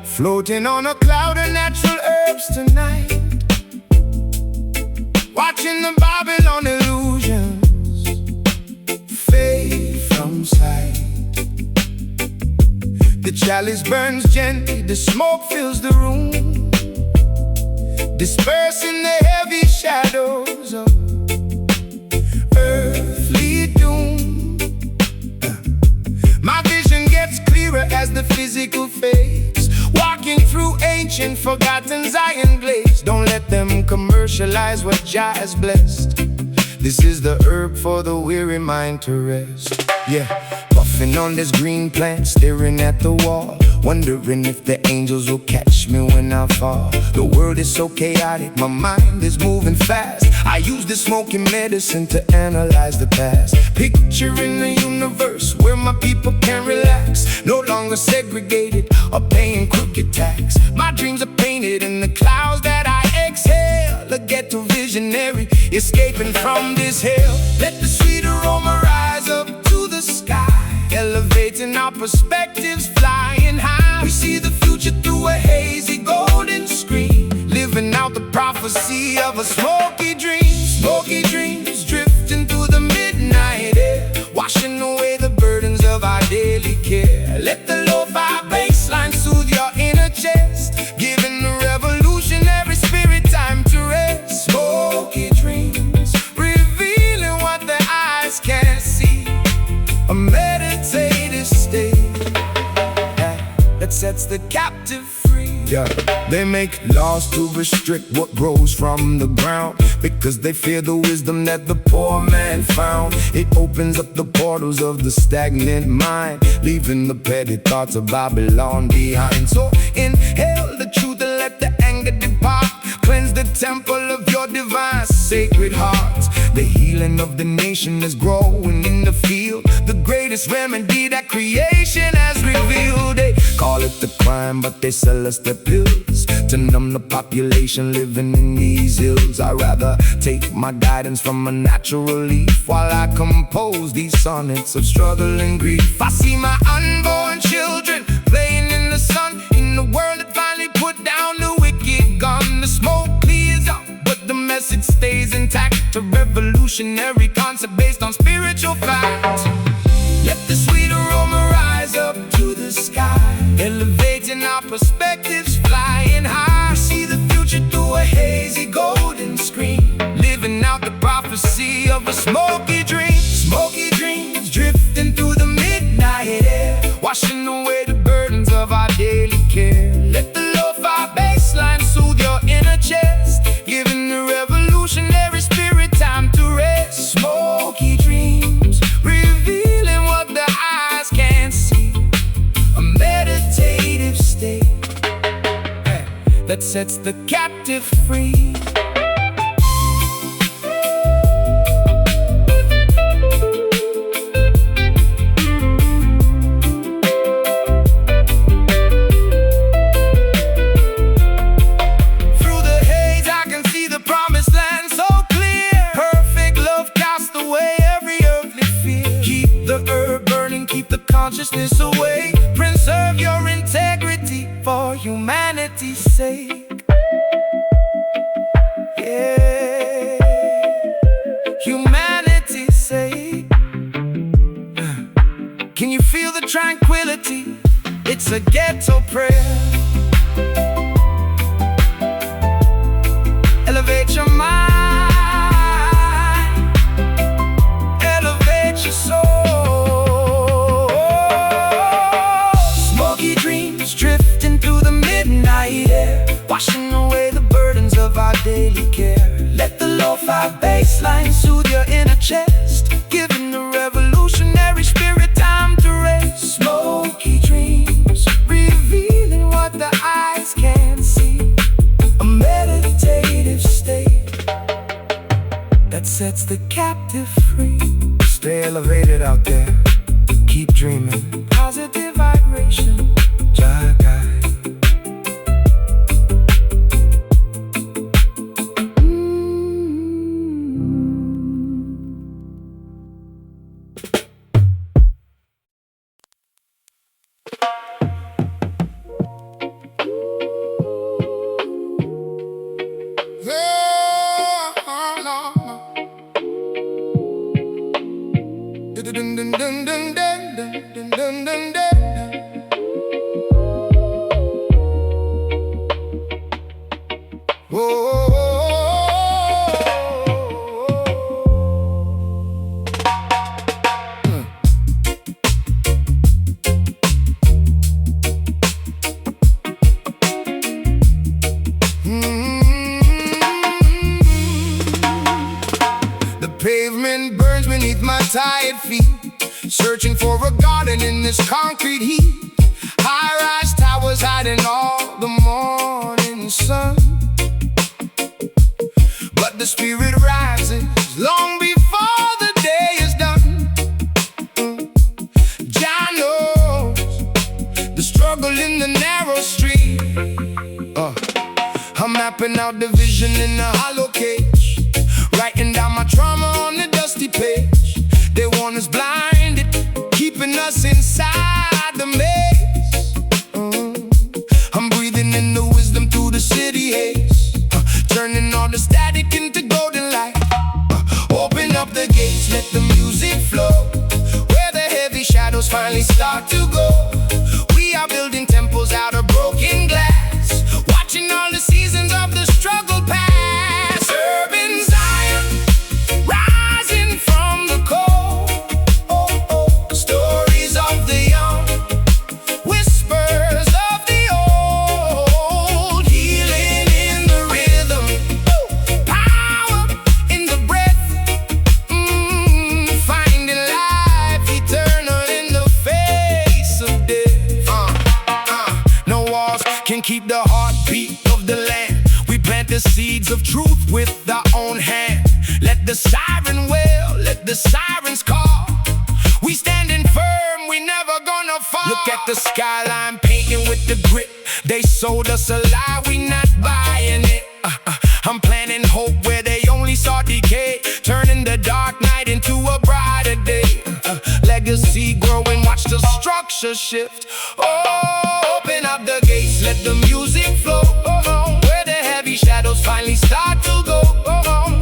Floating on a cloud of natural herbs tonight, watching the Babylon illusions fade from sight. The chalice burns gently, the smoke fills the room, dispersing the heavy shadows of earthly doom. My vision gets clearer as the physical fades, walking through ancient forgotten Zion glades. Don't let them commercialize what Jah has blessed. This is the herb for the weary mind to rest. Yeah, puffing on this green plant, staring at the wall, wondering if the angels will catch me when I fall. The world is so chaotic, my mind is moving fast. I use the smoking medicine to analyze the past, picturing a universe where my people can relax, no longer segregated or paying crooked tax. My dreams are painted in the clouds that I exhale, a ghetto visionary escaping from this hell. Let the sweet aroma rise up to the sky, elevate elevating our perspectives, flying high. We see the future through a hazy golden screen, living out the prophecy of a smoky dream. Smoky dreams drifting through the midnight air, washing away the burdens of our daily care. Let the lo-fi bass line soothe your inner chest, giving the revolutionary spirit time to rest. Smoky dreams, revealing what the eyes can't see, a meditative state that sets the captive free. Yeah, they make laws to restrict what grows from the ground, because they fear the wisdom that the poor man found. It opens up the portals of the stagnant mind, leaving the petty thoughts of Babylon behind. So inhale the truth and let the anger depart, cleanse the temple of your divine sacred heart. The healing of the nation is growing in the field, the greatest remedy that creation has revealed. They call it the crime, but they sell us the pills to numb the population living in these hills. I'd rather take my guidance from a natural leaf while I compose these sonnets of struggle and grief. I see my unborn children playing in the sun, in the world that finally put down the wicked gun. The smoke clears up, but the message stays intact, a revolutionary concept based on spiritual facts. Let the sweet aroma rise up to the sky, elevating our perspectives, flying high. We see the future through a hazy golden screen, living out the prophecy of a smoky dream. Smoky dreams drifting through the midnight air, washing away the burdens of our daily care. Let the lo-fi bass line soothe your inner chest, giving the revolutionary spirit time to rest. Smoky dreams, revealing what the eyes can't see, a meditative state that sets the captive free. Through the haze I can see the promised land so clear. Perfect love casts away every earthly fear. Keep the herb burning, keep the consciousness away. Preserve your integrity for humanity's sake. Yeah, humanity's sake. Can you feel the tranquility? It's a ghetto prayer. Elevate your mind, elevate your soul. Smoky dreams drifting through the midnight air, washing away the burdens of our daily care. Let the lo-fi bass line soothe your inner chest, giving the revolutionary spirit time to rest. Smoky dreams, revealing what the eyes can't see, a meditative state that sets the captive free. Stay elevated out there, keep dreaming, positive vibration, Jah guide. Pavement burns beneath my tired feet, searching for a garden in this concrete heat. High-rise towers hiding all the morning sun, but the spirit rises long before the day is done. Jah knows the struggle in the narrow street. I'm mapping out the vision in the hollow cage, writing down my trauma on the dusty page. They want us blinded, keeping us inside. finally start to go. We are building temples out of broken glass, watching all the seasons of the struggle pass. Urban Zion, rising from the cold. Stories of the young, whispers of the old, healing in the rhythm, power in the breath, finding life eternal in the face of death. No walls can keep the heartbeat of the land. We plant the seeds of truth with our own hand. Let the siren wail, let the sirens call. We standing firm, we never gonna fall. Look at the skyline painting with the grit. They sold us a lie, we not buying it. I'm planting hope where they only saw decay, turning the dark night into a brighter day. Legacy growing, watch the structure shift. Oh, open up the gates, let the music flow. Where the heavy shadows finally start to go.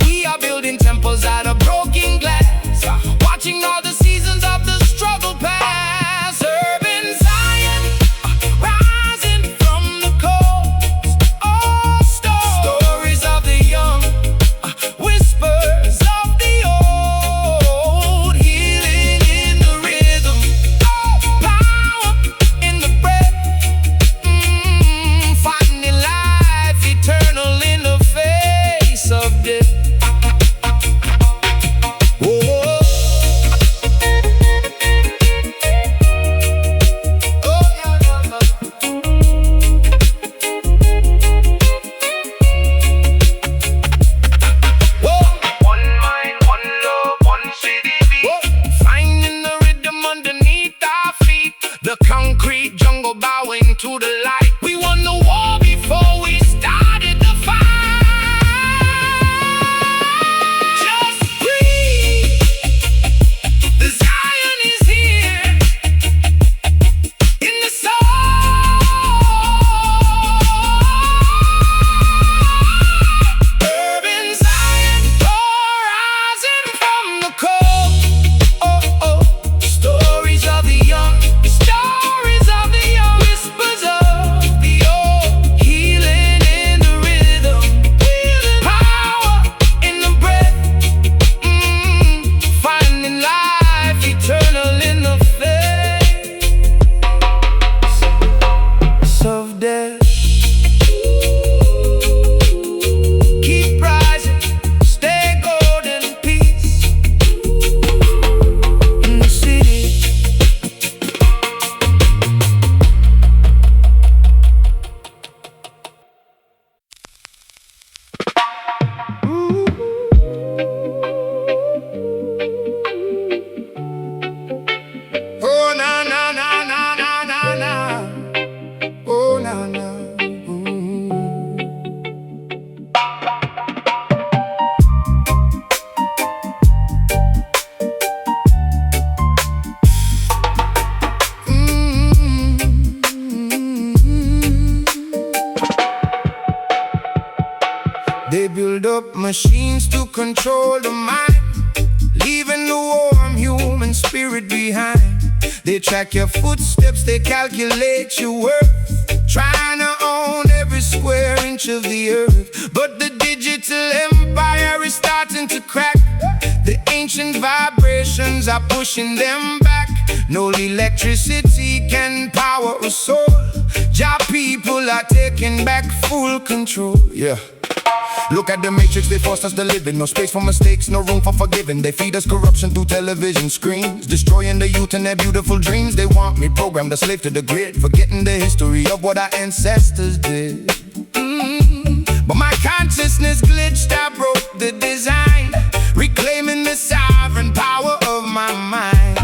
We are building temples out of broken glass, watching all the seasons of the struggle pass. Urban Zion, rising from the coast. Oh, stories of the young, whispers of the old, healing in the rhythm, power in the breath, finding life eternal in the face of death. The concrete jungle bowing to the light. We won the war before we started the fight. Just breathe. The Zion is here in the soul. Urban Zion, rising from the cold. Stories of the young, stories of the young, whispers of the old, healing in the rhythm, power in the breath, finding life eternal in the face of death. Keep rising, stay golden peace in the city. Oh na na na na na na na. Oh na na. They build up machines to control the mind, leaving the warm human spirit behind. They track your footsteps, they calculate your worth, trying to own every square inch of the earth. But the digital empire is starting to crack. The ancient vibrations are pushing them back. No electricity can power a soul. Job people are taking back full control. Yeah. Look at the matrix, they forced us to live in. No space for mistakes, no room for forgiving. They feed us corruption through television screens, destroying the youth and their beautiful dreams. They want me programmed a slave to the grid, forgetting the history of what our ancestors did. But my consciousness glitched, I broke the design, reclaiming the sovereign power of my mind.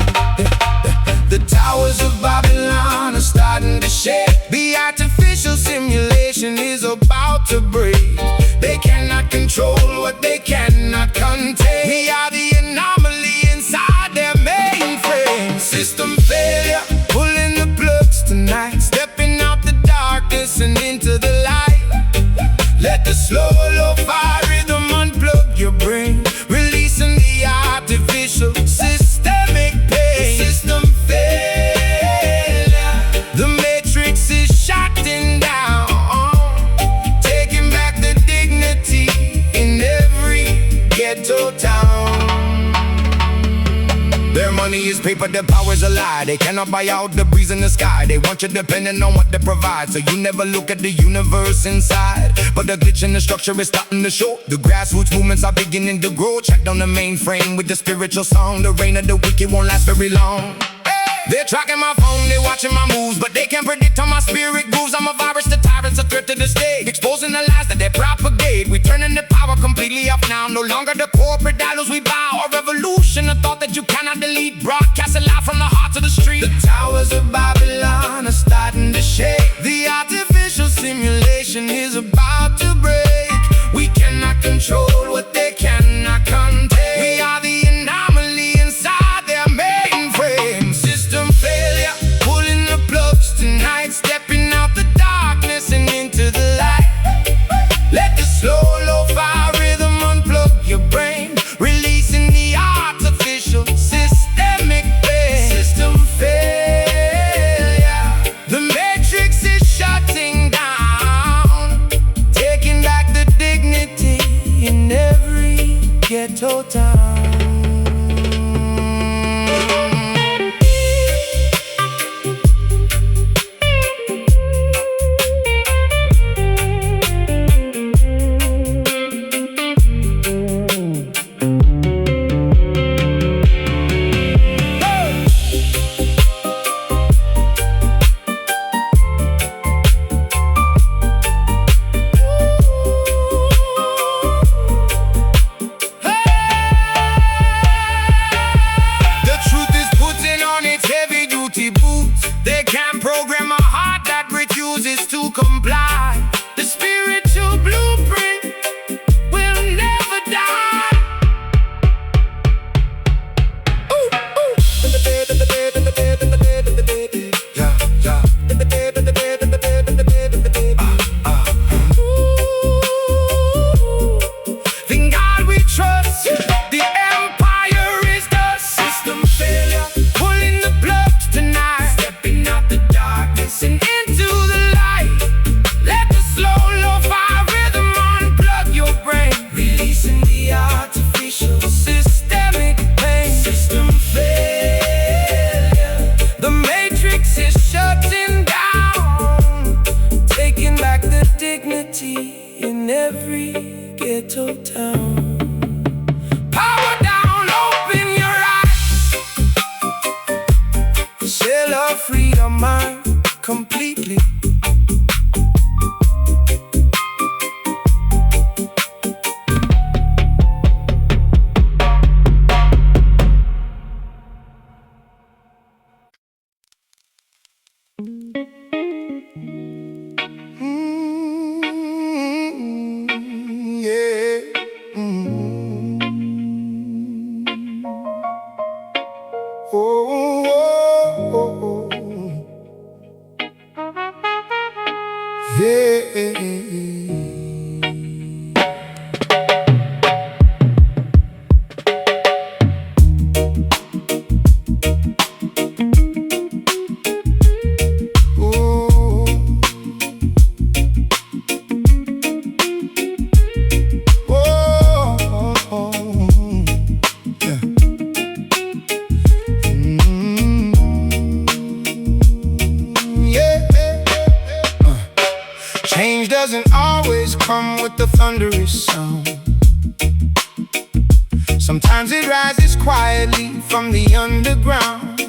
The towers of Babylon are starting to shake. The artificial simulation is about to break. They cannot control what they cannot contain. We are the anomaly inside their mainframe. System failure, pulling the plugs tonight, stepping out the darkness and into the light. Let the slow lo-fi rhythm unplug your brain, releasing the artificial systemic pain. System failure. Their money is paper, their power's a lie. They cannot buy out the breeze in the sky. They want you depending on what they provide, so you never look at the universe inside. But the glitch in the structure is starting to show. The grassroots movements are beginning to grow. Check down the mainframe with the spiritual song. The reign of the wicked won't last very long. They're tracking my phone, they're watching my moves, but they can't predict how my spirit grooves. I'm a virus to tyrants, a threat to the state, exposing the lies that they propagate. We turning the power completely up now. No longer the corporate idols we bow. A revolution, a thought that you cannot delete. Broadcast it live from the heart to the street. The towers of Babylon are starting to shake. The artificial simulation is about to break. We cannot control what they cannot contain. We are the anomaly inside their mainframe. System failure, pulling the plugs tonight. Stepping out the darkness and into the light. Let the slow lo-fi rhythm unplug your brain, releasing the artificial systemic pain. System failure, the matrix is shutting down, taking back the dignity in every ghetto town. They can't program a heart that refuses to comply. The spiritual blueprint will never die. Ooh, ooh. Yeah, yeah. Ooh. In God we trust. The empire is the system failure. Pulling the plugs tonight. And into the light. Let the slow lo-fi rhythm unplug your brain, releasing the artificial systemic pain. System failure, the matrix is shutting down, taking back the dignity in every ghetto town. Power down, open your eyes. Sail or free your mind completely. Yeah. Oh, oh, oh, oh. Yeah. Change doesn't always come with the thunderous sound. Sometimes it rises quietly from the underground,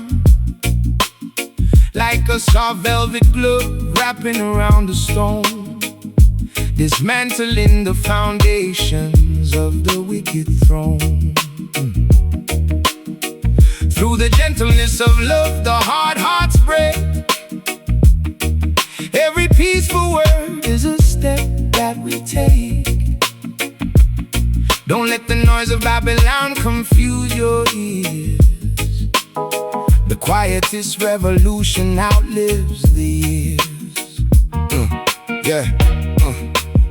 like a soft velvet glove wrapping around a stone, dismantling the foundations of the wicked throne. Through the gentleness of love, the hard hearts break. Every peaceful word is a step that we take. Don't let the noise of Babylon confuse your ears. The quietest revolution outlives the years. Yeah.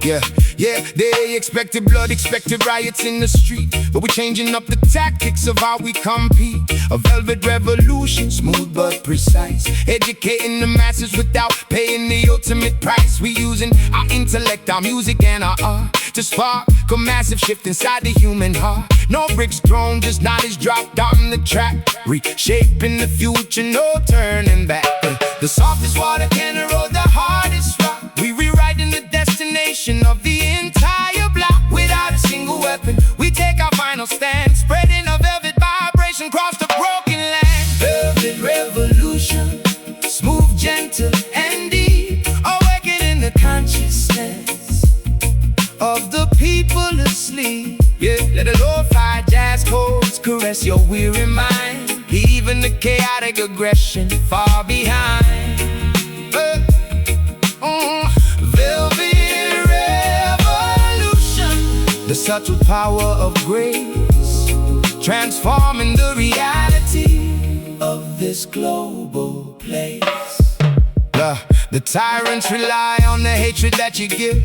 Yeah, they expected blood, expected riots in the street, but we're changing up the tactics of how we compete. A velvet revolution, smooth but precise, educating the masses without paying the ultimate price. We using our intellect, our music and our art to spark a massive shift inside the human heart. No bricks thrown, just knowledge dropped on the track, reshaping the future, no turning back. The softest water can erode the hardest rock. We rewriting the destination of the entire block. Without a single weapon, we take our final stand, spreading a velvet vibration across the broken land. Velvet revolution, smooth, gentle, and deep, awakening the consciousness of the people asleep. Yeah, let the lo-fi jazz chords caress your weary mind, leaving the chaotic aggression far behind. Velvet revolution, the subtle power of grace, transforming the reality of this global place. The tyrants rely on the hatred that you give,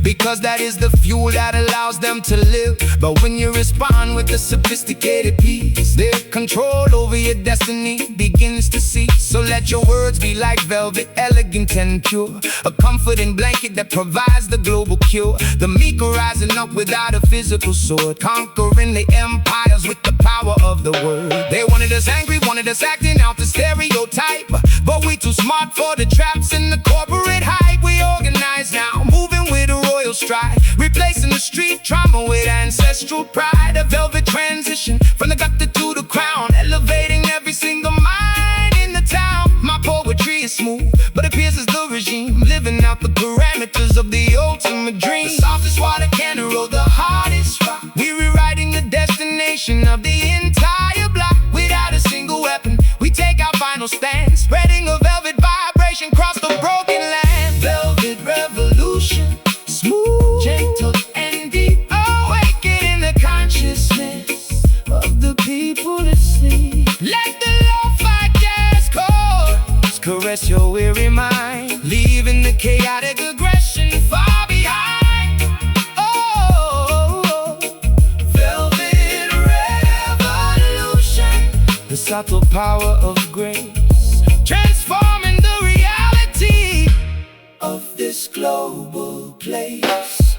because that is the fuel that allows them to live. But when you respond with a sophisticated peace, their control over your destiny begins to cease. So let your words be like velvet, elegant and pure, a comforting blanket that provides the global cure. The meek are rising up without a physical sword, conquering the empires with the power of the word. They wanted us angry, wanted us acting out the stereotype, but we too smart for the traps and the corporate hype. We organize now, moving with a royal stride, replacing the street trauma with ancestral pride. A velvet transition from the gutter to the crown, elevating every single mind in the town. My poetry is smooth, but it pierces the regime, living out the parameters of the ultimate dream. The softest water can erode the hardest rock. We're rewriting the destination of the entire block. Without a single weapon, we take our final stand, spreading a velvet vibration across the broken land. Velvet revolution, smooth, gentle, and deep, awakening the consciousness of the people asleep. Let the lo-fi jazz chords caress your weary mind, leaving the chaotic aggression far behind. Oh, velvet revolution, the subtle power of grace, transforming the reality of this global place.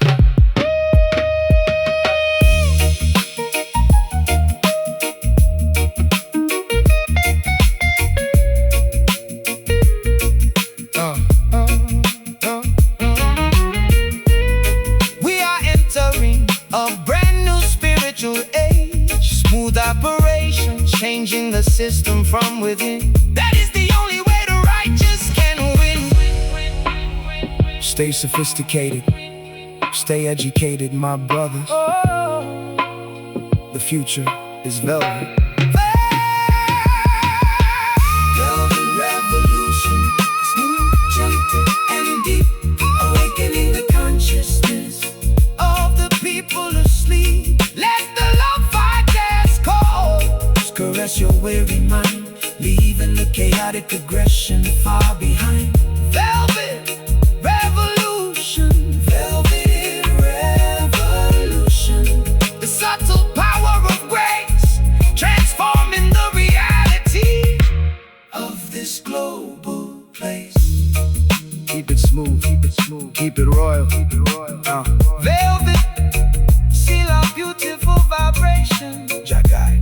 We are entering a brand new spiritual age, smooth operation, changing the system from within. That is the only way the righteous can win. Stay sophisticated, stay educated, my brothers. The future is velvet. Velvet revolution, smooth, gentle, and deep, awakening the consciousness of the people asleep. Let the lo-fi jazz chords caress your weary mind, leaving the chaotic aggression far behind. Velvet revolution, velvet revolution, the subtle power of grace, transforming the reality of this global place. Keep it smooth, keep it smooth, keep it royal, keep it royal. Velvet, seal our beautiful vibration. Jagai.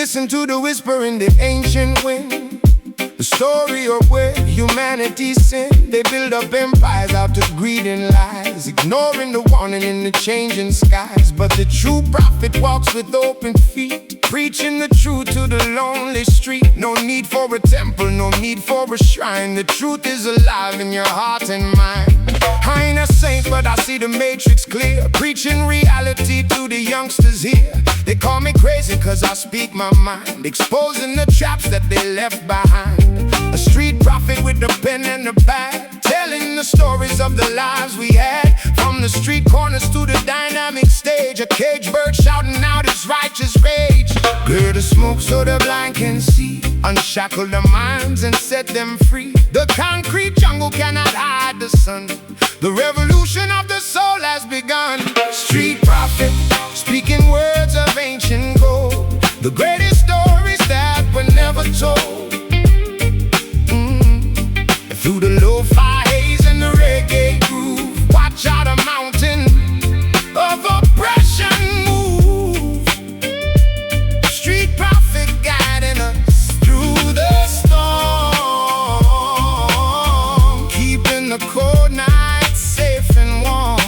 Listen to the whisper in the ancient wind, the story of where humanity sinned. They build up empires out of greed and lies, ignoring the warning in the changing skies. But the true prophet walks with open feet, preaching the truth to the lonely street. No need for a temple, no need for a shrine. The truth is alive in your heart and mind. I ain't a saint, but I see the matrix clear, preaching reality to the youngsters here. They call me crazy cause I speak my mind, exposing the traps that they left behind. A street prophet with the pen and the pad, telling the stories of the lives we had. From the street corners to the dynamic stage, a caged bird shouting out his righteous rage. Clear the smoke so the blind can see, unshackle their minds and set them free. The concrete jungle cannot hide the sun. The revolution of the soul has begun. Street prophet, speaking words of ancient gold, the greatest stories that were never told. Through the lo-fi haze and the reggae groove, watch out a mountain of oppression move. Street prophet guiding us through the storm, keeping the cold nights safe and warm.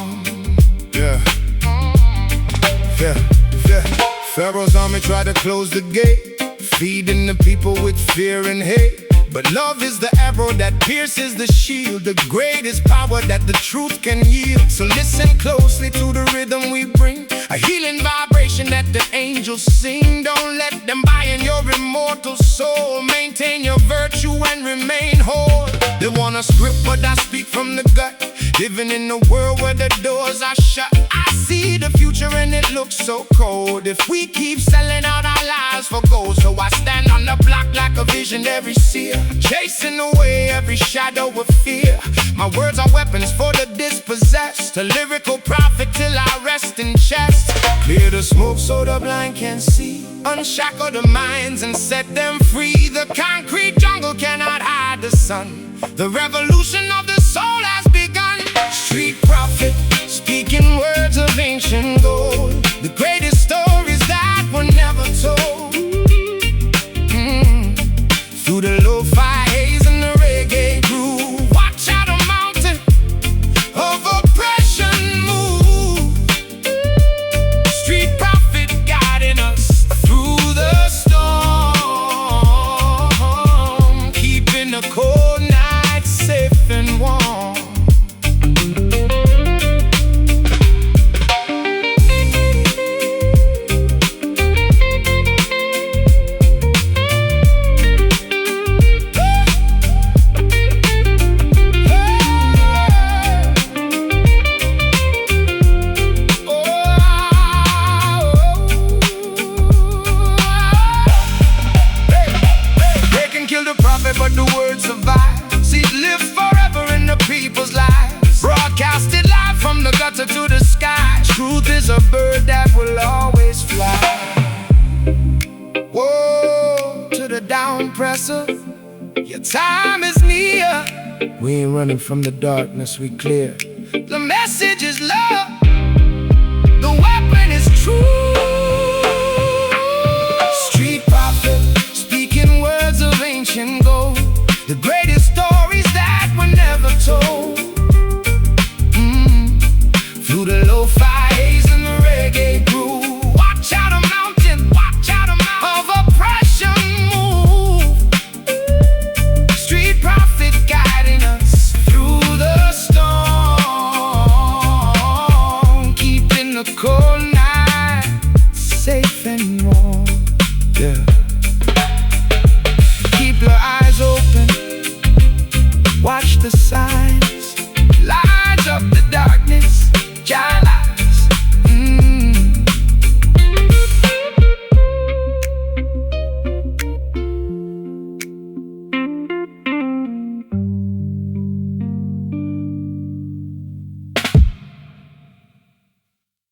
Pharaoh's army tried to close the gate, feeding the people with fear and hate. But love is the arrow that pierces the shield, the greatest power that the truth can yield. So listen closely to the rhythm we bring, a healing vibration that the angels sing. Don't let them buy in your immortal soul. Maintain your virtue and remain whole. They want a script, but I speak from the gut, living in a world where the doors are shut. I see the future and it looks so cold if we keep selling out our lives for gold. So I stand on the block like a visionary seer, chasing away every shadow of fear. My words are weapons for the dispossessed, a lyrical prophet till I rest in chest. Clear the smoke so the blind can see, unshackle the minds and set them free. The concrete jungle cannot hide the sun. The revolution of the soul has begun. Street prophet, speaking words of ancient gold, the greatest stories that were never told. Through the lo-fi haze and the reggae groove, watch out a mountain of oppression move. Street prophet guiding us through the storm, keeping the cold nights safe and warm. But the word survives, it lives forever in the people's lives. Broadcasted live from the gutter to the sky. Truth is a bird that will always fly. Whoa, to the down presser, your time is near. We ain't running from the darkness, we clear. The message is love, the weapon is true. Street prophet, speaking words of ancient gold,